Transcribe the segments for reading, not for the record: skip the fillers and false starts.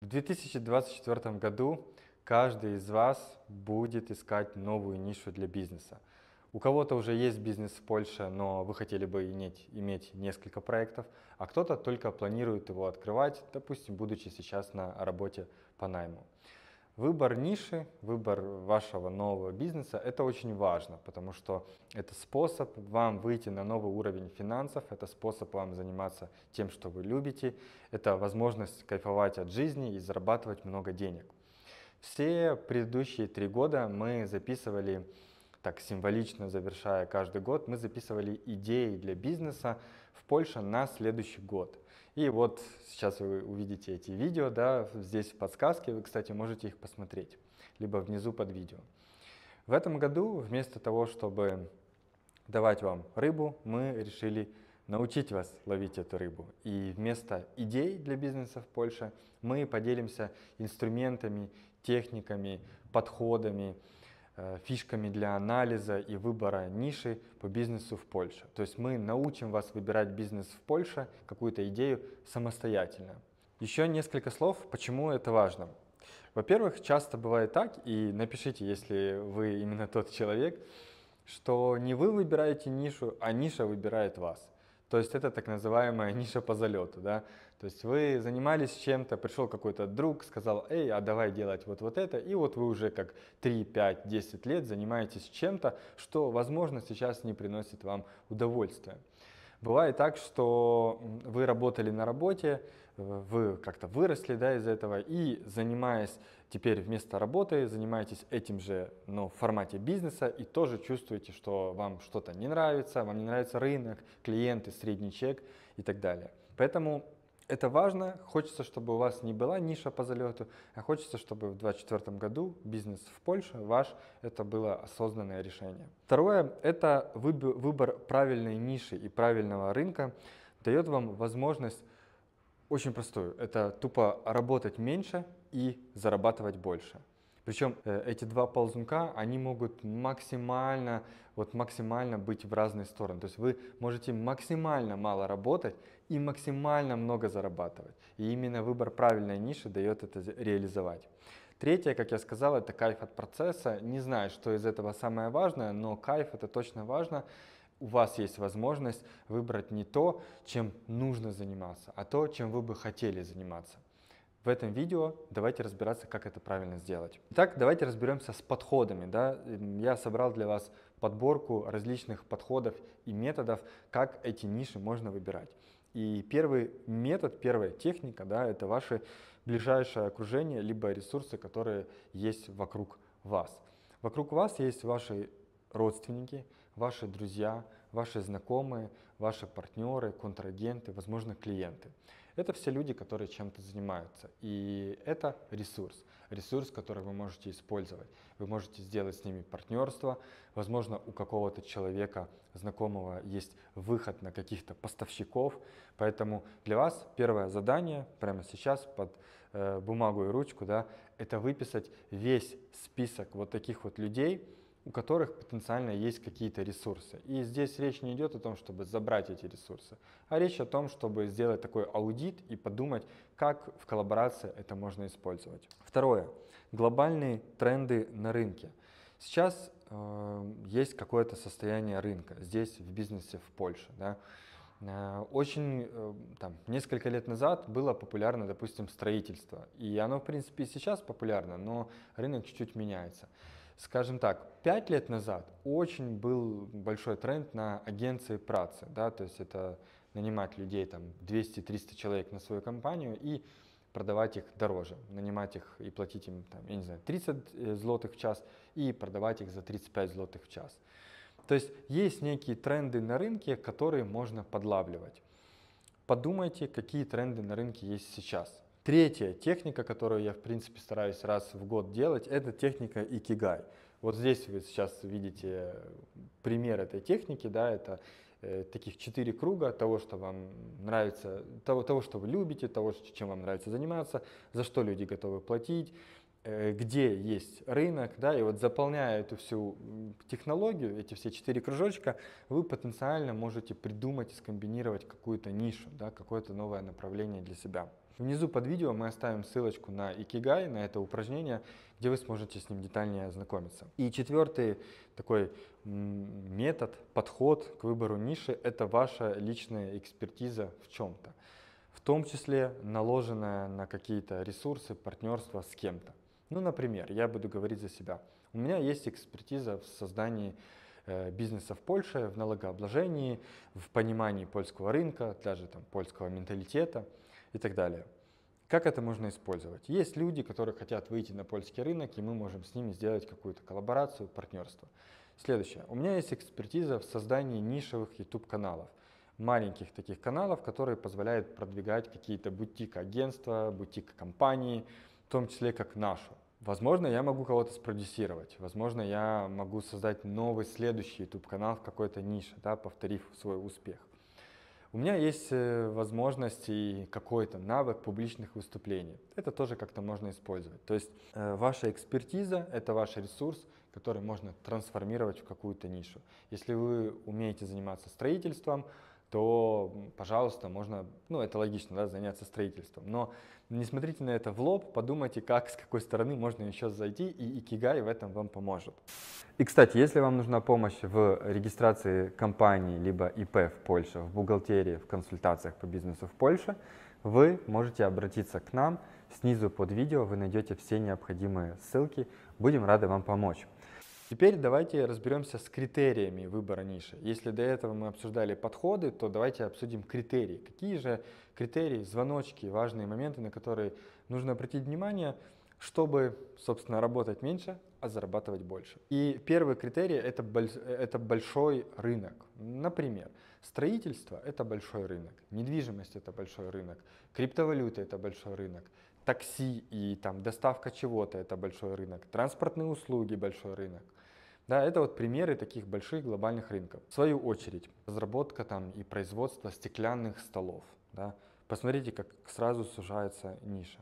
2024 году каждый из вас будет искать новую нишу для бизнеса. У кого-то уже есть бизнес в Польше, но вы хотели бы иметь несколько проектов, а кто-то только планирует его открывать, допустим, будучи сейчас на работе по найму. Выбор ниши, выбор вашего нового бизнеса – это очень важно, потому что это способ вам выйти на новый уровень финансов, это способ вам заниматься тем, что вы любите, это возможность кайфовать от жизни и зарабатывать много денег. Все предыдущие 3 года мы записывали, так символично завершая каждый год, мы записывали идеи для бизнеса в Польше на следующий год. И вот сейчас вы увидите эти видео, да, здесь в подсказке, вы, кстати, можете их посмотреть, либо внизу под видео. В этом году вместо того, чтобы давать вам рыбу, мы решили научить вас ловить эту рыбу. И вместо идей для бизнеса в Польше мы поделимся инструментами, техниками, подходами, фишками для анализа и выбора ниши по бизнесу в Польше. То есть мы научим вас выбирать бизнес в Польше, какую-то идею самостоятельно. Еще несколько слов, почему это важно. Во-первых, часто бывает так, и напишите, если вы именно тот человек, что не вы выбираете нишу, а ниша выбирает вас. То есть это так называемая ниша по залету, да. То есть вы занимались чем-то, пришел какой-то друг, сказал: эй, а давай делать вот это, и вот вы уже как 3, 5, 10 лет занимаетесь чем-то, что, возможно, сейчас не приносит вам удовольствия. Бывает так, что вы работали на работе, вы как-то выросли, да, из этого, и занимаясь теперь вместо работы, занимаетесь этим же, но в формате бизнеса, и тоже чувствуете, что вам что-то не нравится, вам не нравится рынок, клиенты, средний чек и так далее. Поэтому это важно, хочется, чтобы у вас не была ниша по залету, а хочется, чтобы в 2024 году бизнес в Польше ваш, это было осознанное решение. Второе, это выбор правильной ниши и правильного рынка дает вам возможность очень простую, это тупо работать меньше и зарабатывать больше. Причем эти два ползунка, они могут максимально быть в разные стороны. То есть вы можете максимально мало работать и максимально много зарабатывать. И именно выбор правильной ниши дает это реализовать. Третье, как я сказал, это кайф от процесса. Не знаю, что из этого самое важное, но кайф это точно важно. У вас есть возможность выбрать не то, чем нужно заниматься, а то, чем вы бы хотели заниматься. В этом видео давайте разбираться, как это правильно сделать. Итак, давайте разберемся с подходами. Да? Я собрал для вас подборку различных подходов и методов, как эти ниши можно выбирать. И первый метод, первая техника, да, это ваше ближайшее окружение, либо ресурсы, которые есть вокруг вас. Вокруг вас есть ваши родственники, ваши друзья, ваши знакомые, ваши партнеры, контрагенты, возможно, клиенты. Это все люди, которые чем-то занимаются. И это ресурс, который вы можете использовать. Вы можете сделать с ними партнерство. Возможно, у какого-то человека, знакомого, есть выход на каких-то поставщиков. Поэтому для вас первое задание прямо сейчас под бумагу и ручку, да, это выписать весь список вот таких вот людей, у которых потенциально есть какие-то ресурсы. И здесь речь не идет о том, чтобы забрать эти ресурсы, а речь о том, чтобы сделать такой аудит и подумать, как в коллаборации это можно использовать. Второе. Глобальные тренды на рынке. Сейчас есть какое-то состояние рынка здесь в бизнесе в Польше. Да? Несколько лет назад было популярно, допустим, строительство. И оно, в принципе, и сейчас популярно, но рынок чуть-чуть меняется. Скажем так, 5 лет назад очень был большой тренд на агенции працы, да, то есть это нанимать людей, там, 200-300 человек на свою компанию и продавать их дороже, нанимать их и платить им, там, я не знаю, 30 злотых в час и продавать их за 35 злотых в час. То есть некие тренды на рынке, которые можно подлавливать. Подумайте, какие тренды на рынке есть сейчас. Третья техника, которую я, в принципе, стараюсь раз в год делать, это техника икигай. Вот здесь вы сейчас видите пример этой техники, да, это таких 4 круга того, что вам нравится, того, что вы любите, того, чем вам нравится заниматься, за что люди готовы платить, где есть рынок, да, и вот заполняя эту всю технологию, эти все 4 кружочка, вы потенциально можете придумать и скомбинировать какую-то нишу, да, какое-то новое направление для себя. Внизу под видео мы оставим ссылочку на Икигай, на это упражнение, где вы сможете с ним детальнее ознакомиться. И четвертый такой метод, подход к выбору ниши – это ваша личная экспертиза в чем-то, в том числе наложенная на какие-то ресурсы, партнерства с кем-то. Ну, например, я буду говорить за себя. У меня есть экспертиза в создании бизнеса в Польше, в налогообложении, в понимании польского рынка, даже там польского менталитета и так далее. Как это можно использовать? Есть люди, которые хотят выйти на польский рынок, и мы можем с ними сделать какую-то коллаборацию, партнерство. Следующее. У меня есть экспертиза в создании нишевых YouTube-каналов. Маленьких таких каналов, которые позволяют продвигать какие-то бутик-агентства, бутик-компании, в том числе как нашу. Возможно, я могу кого-то спродюсировать, возможно, я могу создать новый следующий YouTube-канал в какой-то нише, да, повторив свой успех. У меня есть возможность и какой-то навык публичных выступлений. Это тоже как-то можно использовать. То есть ваша экспертиза – это ваш ресурс, который можно трансформировать в какую-то нишу. Если вы умеете заниматься строительством, то, пожалуйста, можно, ну это логично, да, заняться строительством. Но не смотрите на это в лоб, подумайте, как, с какой стороны можно еще зайти, и Икигай в этом вам поможет. И, кстати, если вам нужна помощь в регистрации компании либо ИП в Польше, в бухгалтерии, в консультациях по бизнесу в Польше, вы можете обратиться к нам. Снизу под видео вы найдете все необходимые ссылки. Будем рады вам помочь. Теперь давайте разберемся с критериями выбора ниши. Если до этого мы обсуждали подходы, то давайте обсудим критерии. Какие же критерии, звоночки, важные моменты, на которые нужно обратить внимание, чтобы, собственно, работать меньше, а зарабатывать больше. И первый критерий – это большой рынок. Например, строительство – это большой рынок, недвижимость – это большой рынок, криптовалюта – это большой рынок, такси и там, доставка чего-то – это большой рынок, транспортные услуги – большой рынок. Да, это вот примеры таких больших глобальных рынков. В свою очередь, разработка там и производство стеклянных столов. Да. Посмотрите, как сразу сужается ниша.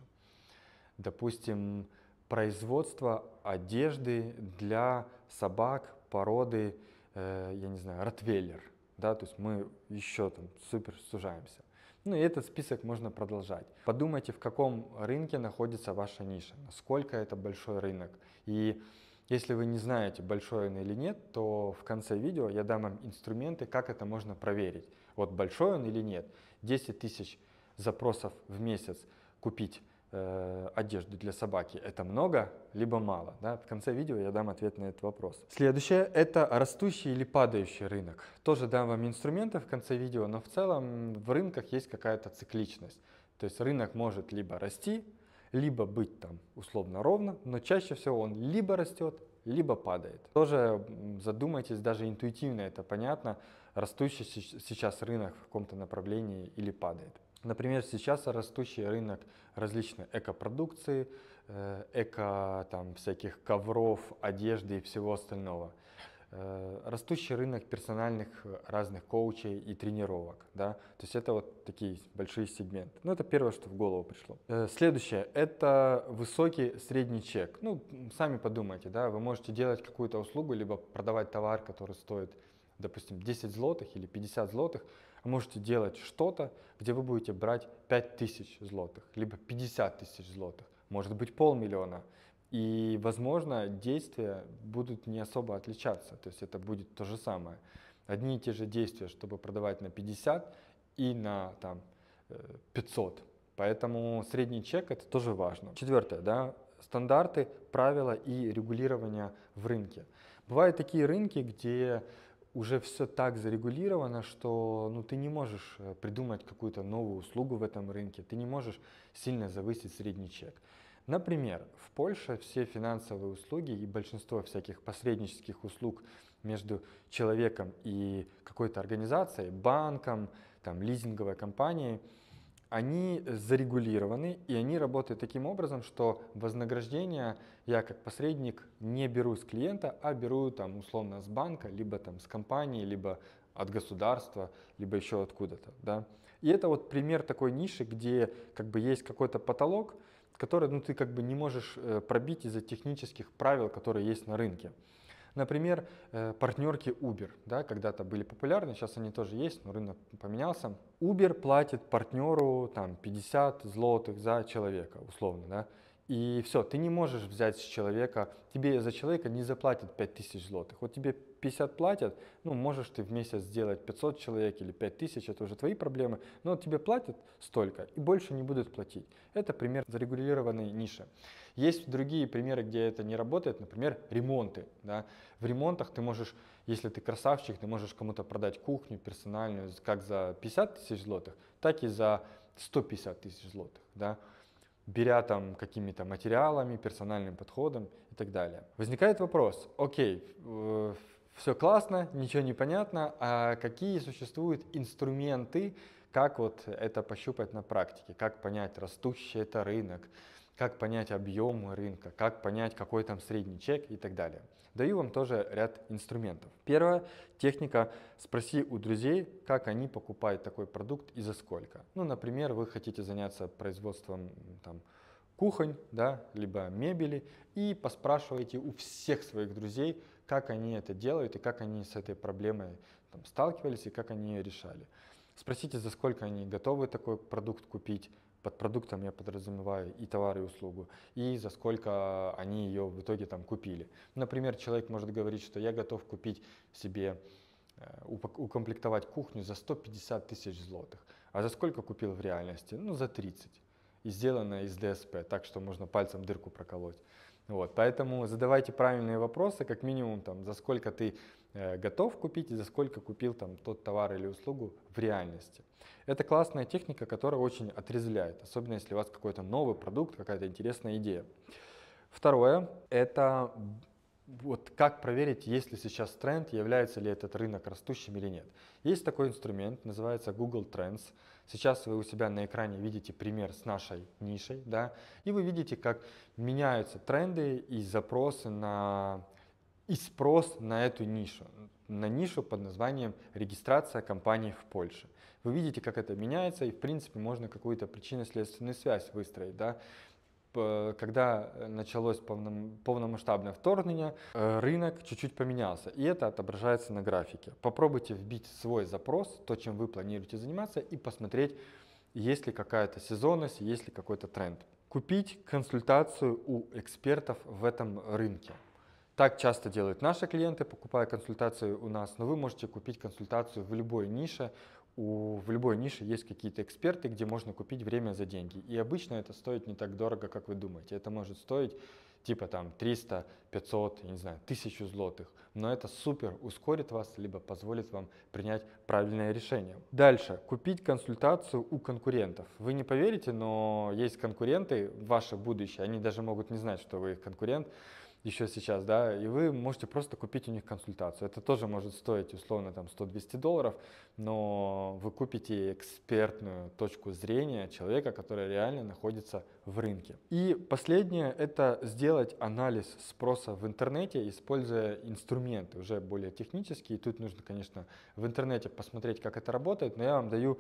Допустим, производство одежды для собак породы, я не знаю, ротвейлер. Да, то есть мы еще там супер сужаемся. Ну и этот список можно продолжать. Подумайте, в каком рынке находится ваша ниша, насколько это большой рынок. И если вы не знаете, большой он или нет, то в конце видео я дам вам инструменты, как это можно проверить. Вот большой он или нет. 10 тысяч запросов в месяц купить одежду для собаки – это много, либо мало? Да? В конце видео я дам ответ на этот вопрос. Следующее – это растущий или падающий рынок. Тоже дам вам инструменты в конце видео, но в целом в рынках есть какая-то цикличность. То есть рынок может либо расти, либо быть там условно ровно, но чаще всего он либо растет, либо падает. Тоже задумайтесь, даже интуитивно это понятно, растущий сейчас рынок в каком-то направлении или падает. Например, сейчас растущий рынок различной экопродукции, там, всяких ковров, одежды и всего остального. Растущий рынок персональных разных коучей и тренировок. Да? То есть это вот такие большие сегменты. Ну, это первое, что в голову пришло. Следующее – это высокий средний чек. Ну, сами подумайте, да? Вы можете делать какую-то услугу, либо продавать товар, который стоит, допустим, 10 злотых или 50 злотых, а можете делать что-то, где вы будете брать 5000 злотых, либо 50 тысяч злотых, может быть 500 000. И, возможно, действия будут не особо отличаться, то есть это будет то же самое. Одни и те же действия, чтобы продавать на 50 и на там, 500. Поэтому средний чек – это тоже важно. Четвертое, да, стандарты, правила и регулирование в рынке. Бывают такие рынки, где уже все так зарегулировано, что ну, ты не можешь придумать какую-то новую услугу в этом рынке, ты не можешь сильно завысить средний чек. Например, в Польше все финансовые услуги и большинство всяких посреднических услуг между человеком и какой-то организацией, банком, там, лизинговой компанией, они зарегулированы и они работают таким образом, что вознаграждение я как посредник не беру с клиента, а беру там, условно с банка, либо там, с компании, либо от государства, либо еще откуда-то. Да? И это вот пример такой ниши, где как бы есть какой-то потолок, который ну, ты как бы не можешь пробить из-за технических правил, которые есть на рынке. Например, партнерки Uber, да, когда-то были популярны, сейчас они тоже есть, но рынок поменялся. Uber платит партнеру там 50 злотых за человека, условно, да. И все, ты не можешь взять с человека, тебе за человека не заплатят 5000 злотых. Вот тебе 50 платят, ну, можешь ты в месяц сделать 500 человек или 5000, это уже твои проблемы, но тебе платят столько и больше не будут платить. Это пример зарегулированной ниши. Есть другие примеры, где это не работает, например, ремонты. Да. В ремонтах ты можешь, если ты красавчик, ты можешь кому-то продать кухню персональную как за 50 000 злотых, так и за 150 000 злотых. Да, беря там какими-то материалами, персональным подходом и так далее. Возникает вопрос, окей, все классно, ничего не понятно, а какие существуют инструменты, как вот это пощупать на практике, как понять, растущий это рынок, как понять объем рынка, как понять, какой там средний чек и так далее. Даю вам тоже ряд инструментов. Первая техника: спроси у друзей, как они покупают такой продукт и за сколько. Ну, например, вы хотите заняться производством там, кухонь, да, либо мебели, и поспрашивайте у всех своих друзей, как они это делают и как они с этой проблемой там, сталкивались и как они ее решали. Спросите, за сколько они готовы такой продукт купить. Под продуктом я подразумеваю и товар, и услугу, и за сколько они ее в итоге там купили. Например, человек может говорить, что я готов купить себе, укомплектовать кухню за 150 000 злотых. А за сколько купил в реальности? Ну, за 30. И сделано из ДСП, так что можно пальцем дырку проколоть. Вот, поэтому задавайте правильные вопросы, как минимум, там, за сколько ты готов купить и за сколько купил там, тот товар или услугу в реальности. Это классная техника, которая очень отрезвляет, особенно если у вас какой-то новый продукт, какая-то интересная идея. Второе – это вот как проверить, есть ли сейчас тренд, является ли этот рынок растущим или нет. Есть такой инструмент, называется Google Trends. Сейчас вы у себя на экране видите пример с нашей нишей, да, и вы видите, как меняются тренды и запросы и спрос на эту нишу, на нишу под названием регистрация компаний в Польше. Вы видите, как это меняется, и в принципе можно какую-то причинно-следственную связь выстроить. Да? Когда началось полномасштабное вторгнение, рынок чуть-чуть поменялся, и это отображается на графике. Попробуйте вбить свой запрос, то, чем вы планируете заниматься, и посмотреть, есть ли какая-то сезонность, есть ли какой-то тренд. Купить консультацию у экспертов в этом рынке. Так часто делают наши клиенты, покупая консультацию у нас, но вы можете купить консультацию в любой нише. В любой нише есть какие-то эксперты, где можно купить время за деньги. И обычно это стоит не так дорого, как вы думаете. Это может стоить типа там 300, 500, я не знаю, 1000 злотых. Но это супер ускорит вас, либо позволит вам принять правильное решение. Дальше. Купить консультацию у конкурентов. Вы не поверите, но есть конкуренты, ваше будущее. Они даже могут не знать, что вы их конкурент еще сейчас, да, и вы можете просто купить у них консультацию. Это тоже может стоить условно там 100-200 долларов, но вы купите экспертную точку зрения человека, который реально находится в рынке. И последнее – это сделать анализ спроса в интернете, используя инструменты уже более технические. Тут нужно, конечно, в интернете посмотреть, как это работает, но я вам даю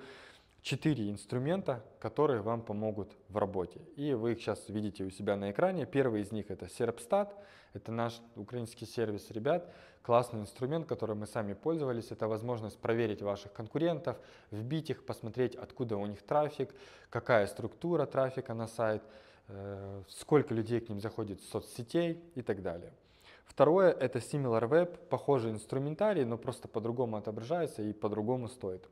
4 инструмента, которые вам помогут в работе. И вы их сейчас видите у себя на экране. Первый из них это Serpstat. Это наш украинский сервис ребят. Классный инструмент, которым мы сами пользовались. Это возможность проверить ваших конкурентов, вбить их, посмотреть, откуда у них трафик, какая структура трафика на сайт, сколько людей к ним заходит с соцсетей и так далее. Второе это SimilarWeb. Похожий инструментарий, но просто по-другому отображается и по-другому стоит.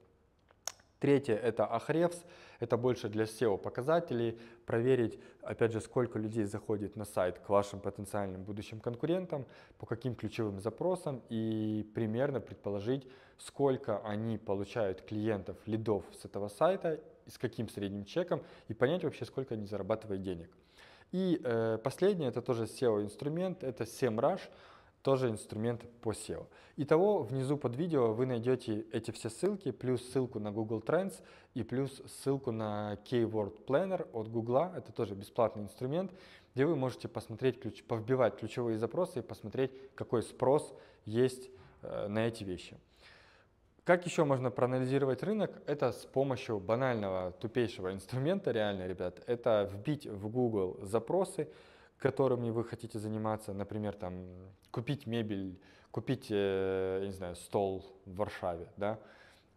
Третье – это Ahrefs, это больше для SEO показателей, проверить, опять же, сколько людей заходит на сайт к вашим потенциальным будущим конкурентам, по каким ключевым запросам и примерно предположить, сколько они получают клиентов, лидов с этого сайта, и с каким средним чеком, и понять вообще, сколько они зарабатывают денег. И последнее – это тоже SEO-инструмент, это SEMrush. Тоже инструмент по SEO. Итого, внизу под видео вы найдете эти все ссылки, плюс ссылку на Google Trends и плюс ссылку на Keyword Planner от Google. Это тоже бесплатный инструмент, где вы можете посмотреть, повбивать ключевые запросы и посмотреть, какой спрос есть на эти вещи. Как еще можно проанализировать рынок? Это с помощью банального, тупейшего инструмента, реально, ребят. Это вбить в Google запросы, которыми вы хотите заниматься, например, там, купить мебель, купить, я не знаю, стол в Варшаве, да,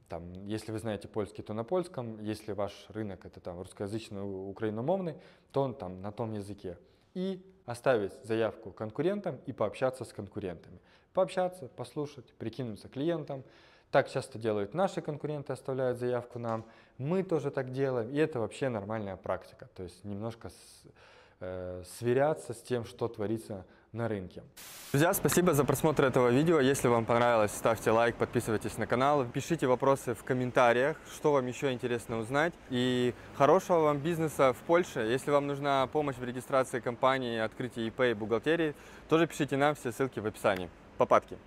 там, если вы знаете польский, то на польском, если ваш рынок это там русскоязычный, украиномовный, то он там на том языке. И оставить заявку конкурентам и пообщаться с конкурентами. Пообщаться, послушать, прикинуться клиентам. Так часто делают наши конкуренты, оставляют заявку нам. Мы тоже так делаем, и это вообще нормальная практика. То есть немножко сверяться с тем, что творится на рынке. Друзья, спасибо за просмотр этого видео. Если вам понравилось, ставьте лайк, подписывайтесь на канал, пишите вопросы в комментариях, что вам еще интересно узнать. И хорошего вам бизнеса в Польше. Если вам нужна помощь в регистрации компании, открытии ИП и бухгалтерии, тоже пишите нам, все ссылки в описании. Попадки!